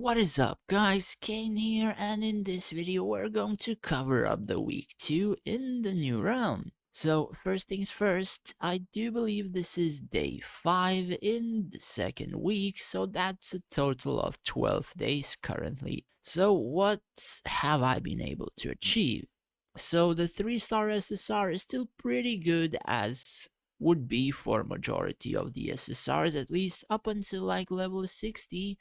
What is up guys, Kane here, and in this video we're going to cover up the week 2 in the new realm. So first things first, I do believe this is day 5 in the second week, so that's a total of 12 days currently. So what have I been able to achieve? So the 3-star SSR is still pretty good, as would be for majority of the SSRs, at least up until like level 60.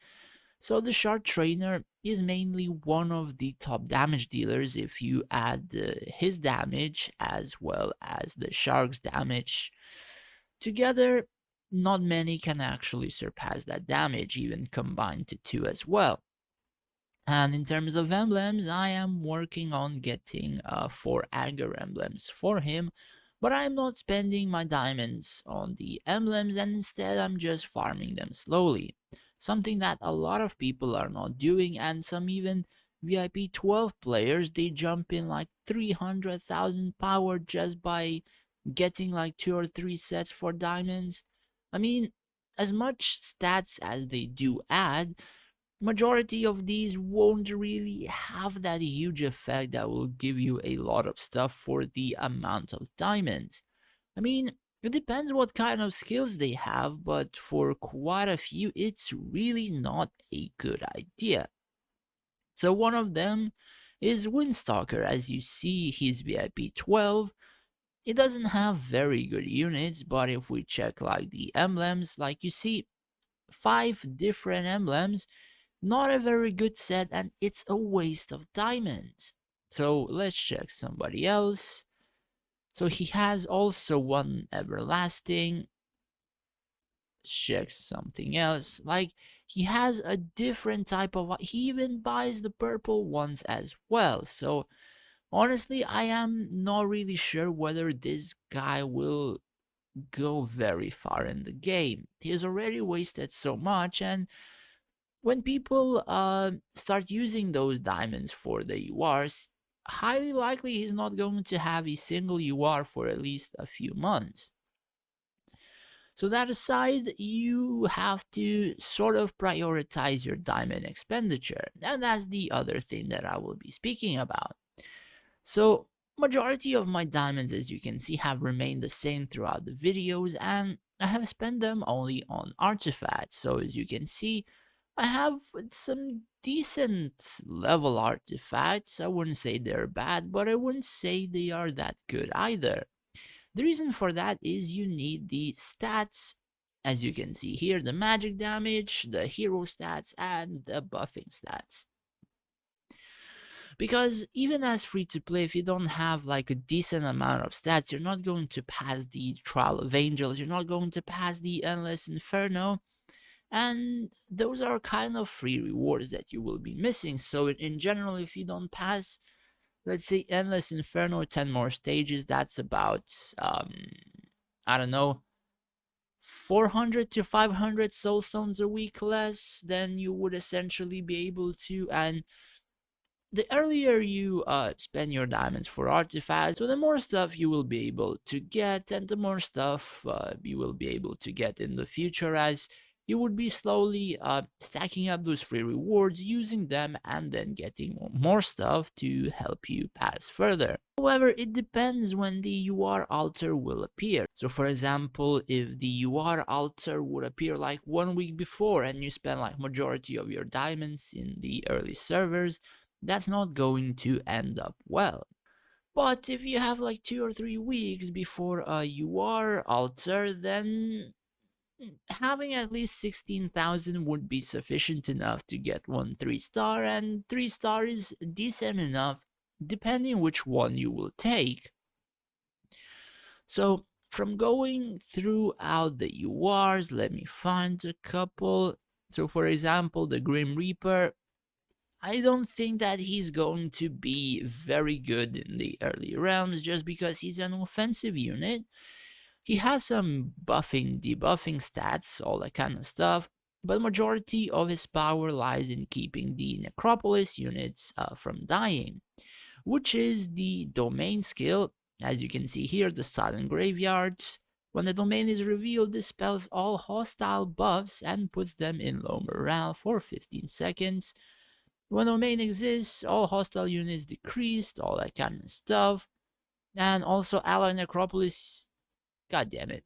So the Shard Trainer is mainly one of the top damage dealers if you add his damage as well as the Shark's damage. Together, not many can actually surpass that damage, even combined to 2 as well. And in terms of emblems, I am working on getting 4 anger emblems for him, but I'm not spending my diamonds on the emblems, and instead I'm just farming them slowly. Something that a lot of people are not doing, and some even VIP 12 players, they jump in like 300,000 power just by getting like 2 or 3 sets for diamonds. I mean, as much stats as they do add, majority of these won't really have that huge effect that will give you a lot of stuff for the amount of diamonds. I mean, it depends what kind of skills they have, but for quite a few, it's really not a good idea. So one of them is Windstalker. As you see, he's VIP 12. It doesn't have very good units, but if we check like the emblems, like you see, 5 different emblems, not a very good set, and it's a waste of diamonds. So let's check somebody else. So he has also one everlasting. Check something else. Like, he has a different type of. He even buys the purple ones as well. So honestly, I am not really sure whether this guy will go very far in the game. He has already wasted so much, and when people start using those diamonds for the URs, highly likely he's not going to have a single UR for at least a few months. So that aside, you have to sort of prioritize your diamond expenditure, and that's the other thing that I will be speaking about. So majority of my diamonds, as you can see, have remained the same throughout the videos, and I have spent them only on artifacts. So as you can see, I have some decent level artifacts. I wouldn't say they're bad, but I wouldn't say they are that good either. The reason for that is you need the stats, as you can see here, the magic damage, the hero stats, and the buffing stats. Because even as free to play, if you don't have like a decent amount of stats, you're not going to pass the Trial of Angels, you're not going to pass the Endless Inferno, and those are kind of free rewards that you will be missing. So in general, if you don't pass, let's say, Endless Inferno 10 more stages, that's about I don't know, 400 to 500 soul stones a week less than you would essentially be able to. And the earlier you spend your diamonds for artifacts, so the more stuff you will be able to get, and the more stuff you will be able to get in the future, as you would be slowly stacking up those free rewards, using them, and then getting more stuff to help you pass further. However, it depends when the UR altar will appear. So for example, if the UR altar would appear like 1 week before and you spend like majority of your diamonds in the early servers, that's not going to end up well. But if you have like 2 or 3 weeks before a UR altar, then having at least 16,000 would be sufficient enough to get one 3-star, and 3-star is decent enough depending which one you will take. So from going throughout the URs, let me find a couple. So for example, the Grim Reaper, I don't think that he's going to be very good in the early realms just because he's an offensive unit. He has some buffing, debuffing stats, all that kind of stuff, but majority of his power lies in keeping the Necropolis units from dying, which is the domain skill. As you can see here, the Silent Graveyards, When the domain is revealed, dispels all hostile buffs and puts them in low morale for 15 seconds. When the domain exists, all hostile units decreased, all that kind of stuff. And also Allied Necropolis, god damn it.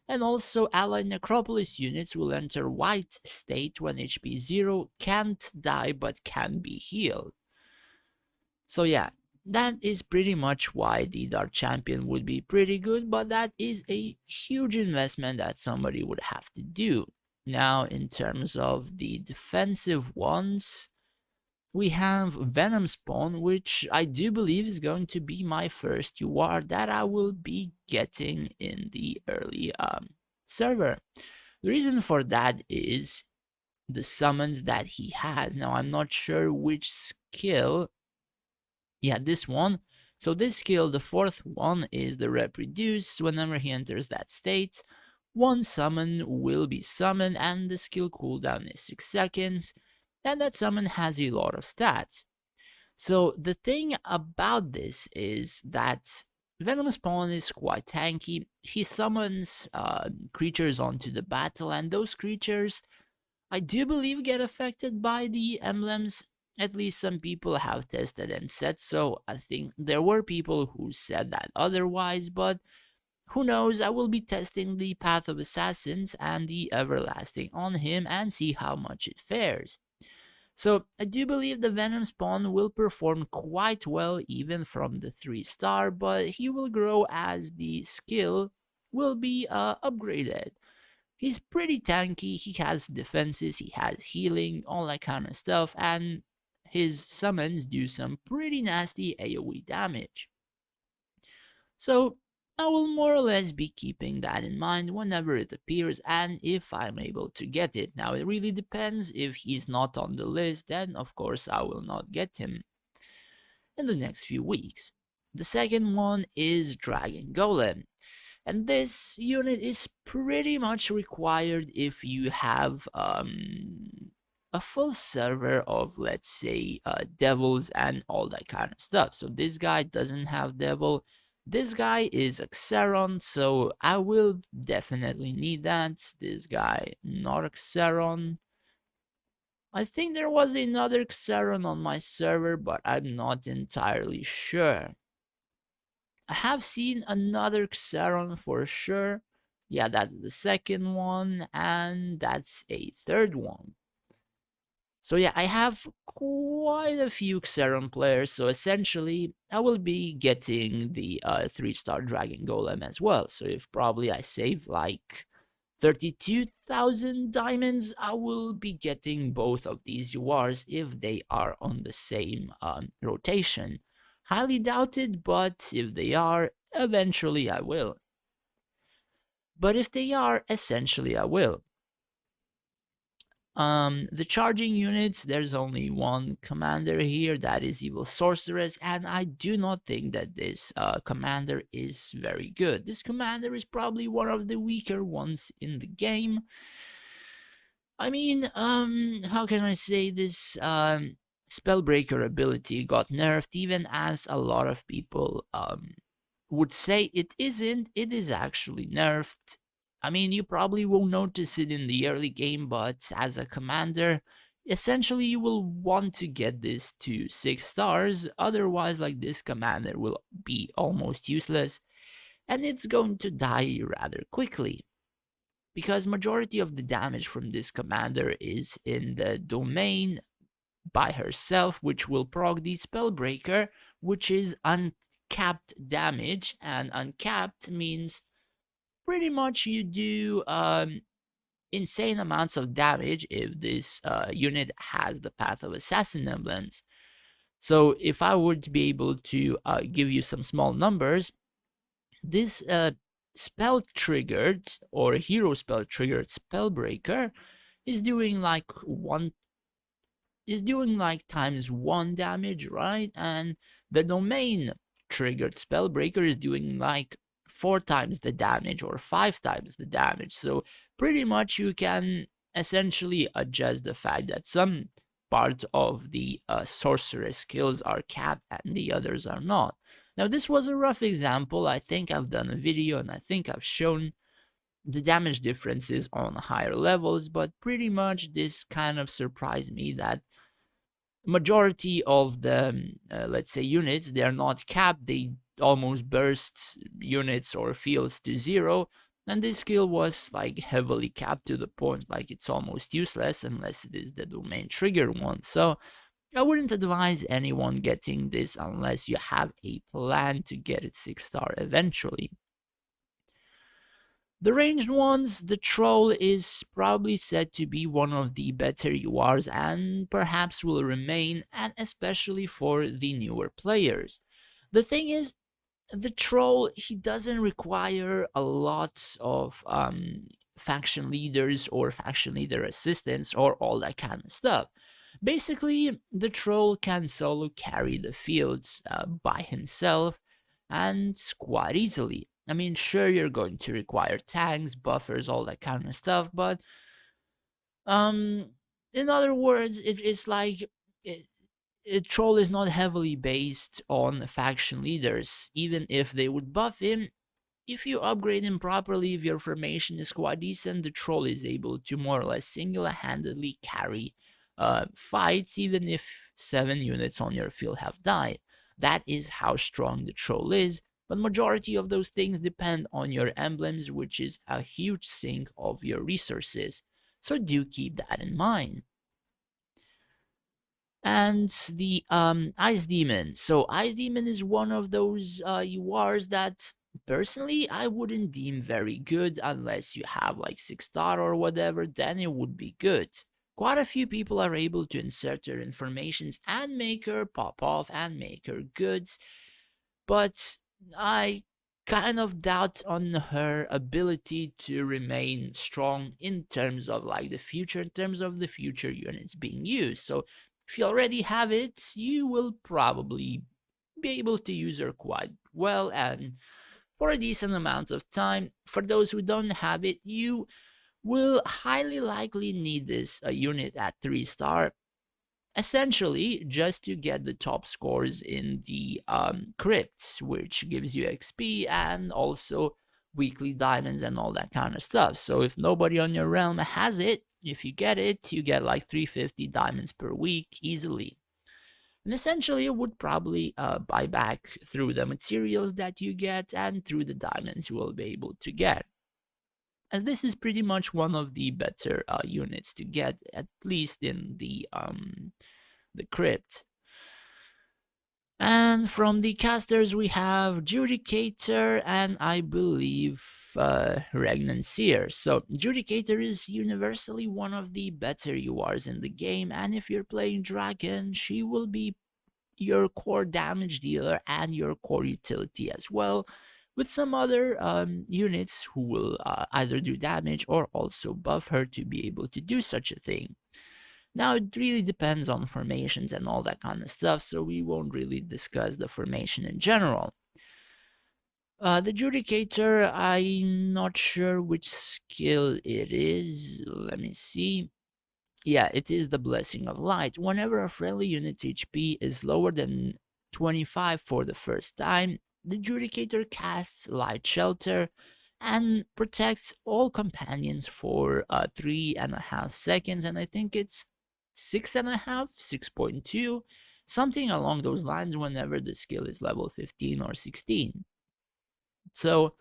And also Allied Necropolis units will enter white state when HP 0, can't die but can be healed. So yeah, that is pretty much why the Dark Champion would be pretty good, but that is a huge investment that somebody would have to do. Now, in terms of the defensive ones, we have Venom Spawn, which I do believe is going to be my first UR that I will be getting in the early server. The reason for that is the summons that he has. Now, I'm not sure which skill. Yeah, this one. So this skill, the fourth one, is the rep reduce. Whenever he enters that state, one summon will be summoned and the skill cooldown is 6 seconds. And that summon has a lot of stats. So the thing about this is that Venom Spawn is quite tanky. He summons creatures onto the battle, and those creatures, I do believe, get affected by the emblems. At least some people have tested and said so. I think there were people who said that otherwise, but who knows. I will be testing the Path of Assassins and the Everlasting on him and see how much it fares. So I do believe the Venom Spawn will perform quite well even from the 3-star, but he will grow as the skill will be upgraded. He's pretty tanky, he has defenses, he has healing, all that kind of stuff, and his summons do some pretty nasty AoE damage. So I will more or less be keeping that in mind whenever it appears and if I'm able to get it. Now it really depends. If he's not on the list, then of course I will not get him in the next few weeks. The second one is Dragon Golem. And this unit is pretty much required if you have a full server of, let's say, devils and all that kind of stuff. So this guy doesn't have devil. This guy is Xeron, so I will definitely need that. This guy, not Xeron. I think there was another Xeron on my server, but I'm not entirely sure. I have seen another Xeron for sure. Yeah, that's the second one, and that's a third one. So yeah, I have quite a few Xeron players, so essentially I will be getting the 3-star Dragon Golem as well. So if probably I save like 32,000 diamonds, I will be getting both of these URs if they are on the same rotation. Highly doubted, but if they are, eventually I will. But if they are, essentially I will. The charging units, there's only one commander here, that is Evil Sorceress, and I do not think that this commander is very good. This commander is probably one of the weaker ones in the game. I mean, how can I say this? Spellbreaker ability got nerfed, even as a lot of people would say it isn't. It is actually nerfed. I mean, you probably won't notice it in the early game, but as a commander, essentially you will want to get this to 6 stars, otherwise like this commander will be almost useless, and it's going to die rather quickly. Because majority of the damage from this commander is in the domain by herself, which will proc the Spellbreaker, which is uncapped damage, and uncapped means pretty much you do insane amounts of damage if this unit has the Path of Assassin emblems. So if I were to be able to give you some small numbers, this spell triggered or hero spell triggered Spellbreaker is doing like times 1 damage, right? And the domain triggered Spellbreaker is doing like 4 times the damage or 5 times the damage. So pretty much you can essentially adjust the fact that some part of the sorceress skills are capped and the others are not. Now, this was a rough example. I think I've done a video and I think I've shown the damage differences on higher levels, but pretty much this kind of surprised me that majority of the let's say units, they're not capped, they almost burst units or fields to zero, and this skill was like heavily capped to the point like it's almost useless unless it is the domain trigger one. So I wouldn't advise anyone getting this unless you have a plan to get it 6-star eventually. The ranged ones, the troll is probably said to be one of the better URs and perhaps will remain, and especially for the newer players. The thing is, the troll, he doesn't require a lot of faction leaders or faction leader assistants or all that kind of stuff. Basically, the troll can solo carry the fields by himself and quite easily. I mean, sure, you're going to require tanks, buffers, all that kind of stuff, but um, in other words, it's like troll is not heavily based on faction leaders. Even if they would buff him, if you upgrade him properly, if your formation is quite decent, the troll is able to more or less single-handedly carry fights, even if 7 units on your field have died. That is how strong the troll is, but majority of those things depend on your emblems, which is a huge sink of your resources. So do keep that in mind. And the Ice Demon. So Ice Demon is one of those URs that personally I wouldn't deem very good unless you have like 6-star or whatever, then it would be good. Quite a few people are able to insert their informations and make her pop off and make her good, but I kind of doubt on her ability to remain strong in terms of like the future, in terms of the future units being used. So if you already have it, you will probably be able to use her quite well and for a decent amount of time. For those who don't have it, you will highly likely need this unit at 3-star, essentially just to get the top scores in the crypts, which gives you XP and also weekly diamonds and all that kind of stuff. So if nobody on your realm has it, if you get it, you get like 350 diamonds per week easily. And essentially, it would probably buy back through the materials that you get and through the diamonds you will be able to get. As this is pretty much one of the better units to get, at least in the crypt. And from the casters we have Judicator and I believe Regnancier. So Judicator is universally one of the better URs in the game, and if you're playing Dragon, she will be your core damage dealer and your core utility as well, with some other units who will either do damage or also buff her to be able to do such a thing. Now, it really depends on formations and all that kind of stuff, so we won't really discuss the formation in general. The Judicator, I'm not sure which skill it is. Let me see. Yeah, it is the Blessing of Light. Whenever a friendly unit's HP is lower than 25 for the first time, the Judicator casts Light Shelter and protects all companions for 3.5 seconds, and I think it's 6.5, 6.2, something along those lines whenever the skill is level 15 or 16. So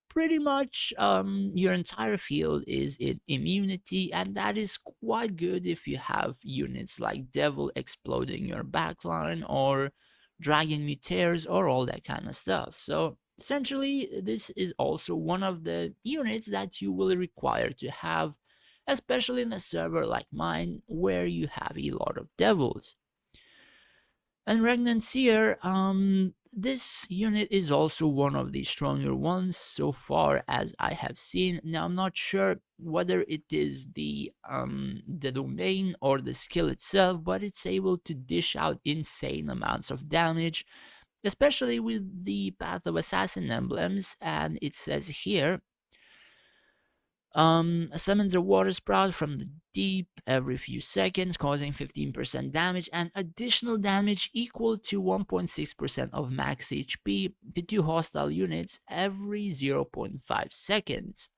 pretty much your entire field is in immunity, and that is quite good if you have units like Devil exploding your backline or Dragon Mutares or all that kind of stuff. So essentially, this is also one of the units that you will require to have, especially in a server like mine where you have a lot of devils. And Regnancier, this unit is also one of the stronger ones so far as I have seen. Now I'm not sure whether it is the domain or the skill itself, but it's able to dish out insane amounts of damage, especially with the Path of Assassin emblems. And it says here, Summons a water sprout from the deep every few seconds, causing 15% damage and additional damage equal to 1.6% of max HP to two hostile units every 0.5 seconds.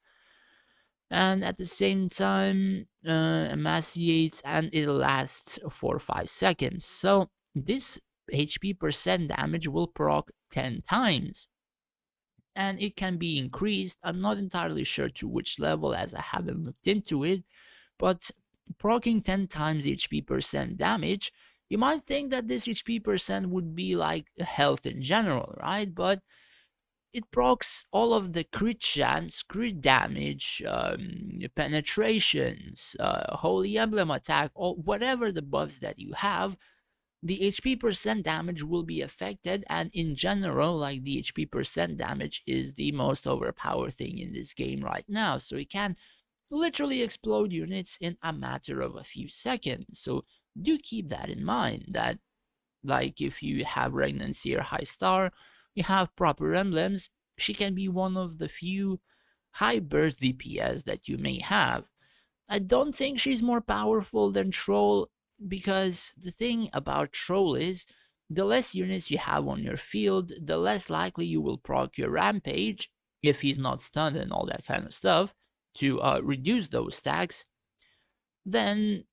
And at the same time, emaciates and it lasts for 5 seconds. So this HP percent damage will proc 10 times. And it can be increased. I'm not entirely sure to which level as I haven't looked into it, but proccing 10 times HP percent damage, you might think that this HP percent would be like health in general, right? But it procs all of the crit chance, crit damage, penetrations, holy emblem attack, or whatever the buffs that you have. The HP percent damage will be affected, and in general, like the HP percent damage is the most overpowered thing in this game right now. So it can literally explode units in a matter of a few seconds. So do keep that in mind, that like if you have Regnancy or High Star, you have proper emblems, she can be one of the few high burst DPS that you may have. I don't think she's more powerful than Troll, because the thing about Troll is the less units you have on your field, the less likely you will proc your Rampage, if he's not stunned and all that kind of stuff, to reduce those stacks. Then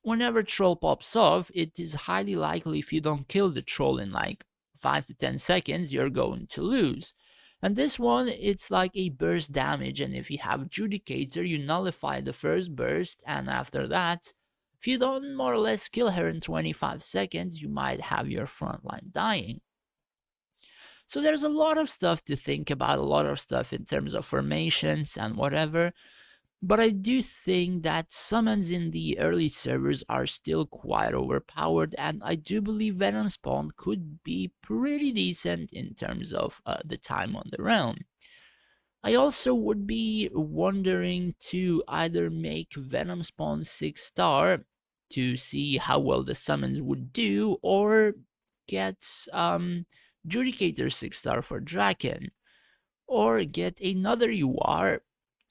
whenever Troll pops off, it is highly likely if you don't kill the Troll in like 5 to 10 seconds, you're going to lose. And this one, it's like a burst damage, and if you have Judicator, you nullify the first burst, and after that, if you don't more or less kill her in 25 seconds, you might have your frontline dying. So there's a lot of stuff to think about, a lot of stuff in terms of formations and whatever. But I do think that summons in the early servers are still quite overpowered, and I do believe Venom Spawn could be pretty decent in terms of the time on the realm. I also would be wondering to either make Venom Spawn 6 star to see how well the summons would do, or get Judicator 6 star for Draken, or get another UR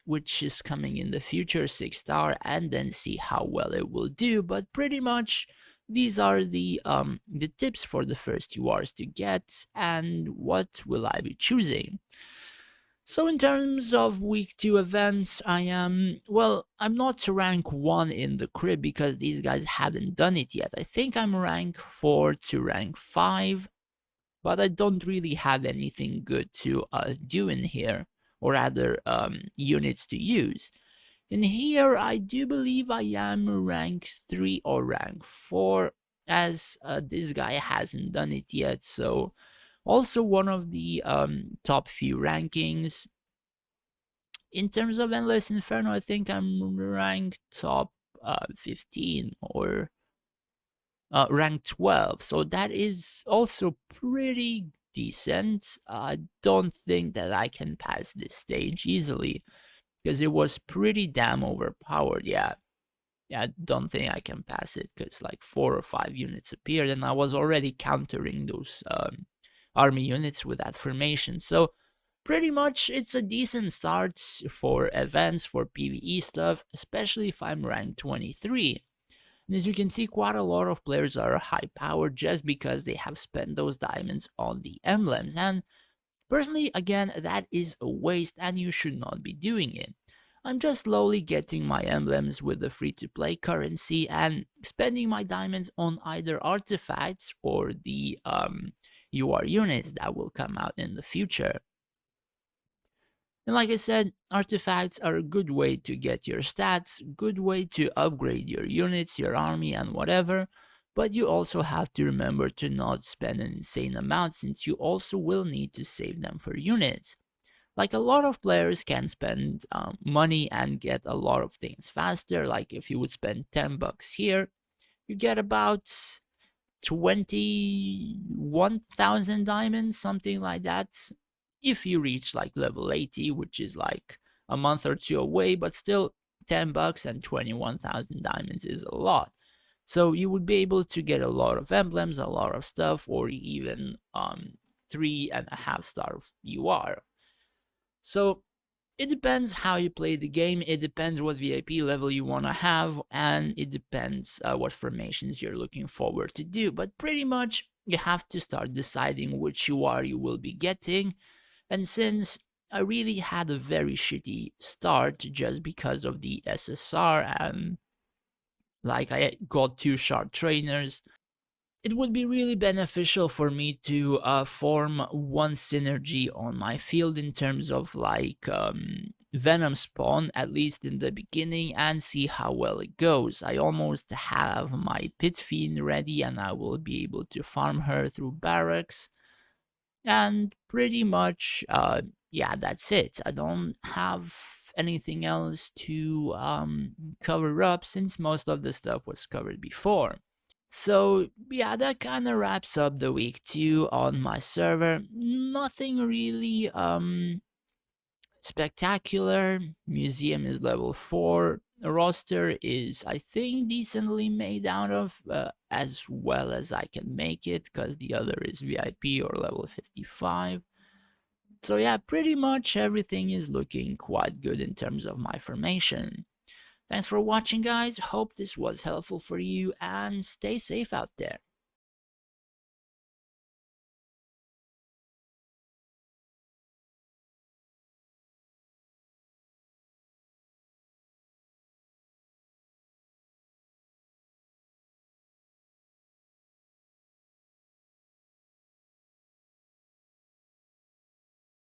which is coming in the future 6 star, and then see how well it will do. But pretty much these are the tips for the first URs to get, and what will I be choosing. So in terms of week 2 events, I'm not rank 1 in the crib because these guys haven't done it yet. I think I'm rank 4 to rank 5, but I don't really have anything good to do in here, or rather units to use. In here, I do believe I am rank 3 or rank 4, as this guy hasn't done it yet, so also one of the top few rankings. In terms of Endless Inferno, I think I'm ranked top 15 or rank 12, so that is also pretty decent. I don't think that I can pass this stage easily, because it was pretty damn overpowered. Yeah, I don't think I can pass it, because like 4 or 5 units appeared, and I was already countering those army units with that formation. So pretty much it's a decent start for events, for PvE stuff, especially if I'm ranked 23. And as you can see, quite a lot of players are high powered just because they have spent those diamonds on the emblems. And personally, again, that is a waste and you should not be doing it. I'm just slowly getting my emblems with the free to play currency and spending my diamonds on either artifacts or the UR units that will come out in the future. And like I said, artifacts are a good way to get your stats, good way to upgrade your units, your army, and whatever. But you also have to remember to not spend an insane amount, since you also will need to save them for units. Like a lot of players can spend money and get a lot of things faster. Like if you would spend 10 bucks here, you get about 21,000 diamonds, something like that, if you reach like level 80, which is like a month or two away, but still 10 bucks and 21,000 diamonds is a lot. So you would be able to get a lot of emblems, a lot of stuff, or even 3.5 star UR. So It depends how you play the game, it depends what VIP level you want to have, and it depends what formations you're looking forward to do. But pretty much, you have to start deciding which UR you will be getting. And since I really had a very shitty start just because of the SSR and like I got 2 sharp trainers, it would be really beneficial for me to form one synergy on my field in terms of like Venom Spawn, at least in the beginning, and see how well it goes. I almost have my Pit Fiend ready and I will be able to farm her through barracks. And pretty much, yeah, that's it. I don't have anything else to cover up since most of the stuff was covered before. So yeah, that kind of wraps up the week 2 on my server. Nothing really spectacular. Museum is level 4. Roster is, I think, decently made out of as well as I can make it, because the other is VIP or level 55. So yeah, pretty much everything is looking quite good in terms of my formation. Thanks for watching, guys. Hope this was helpful for you, and stay safe out there.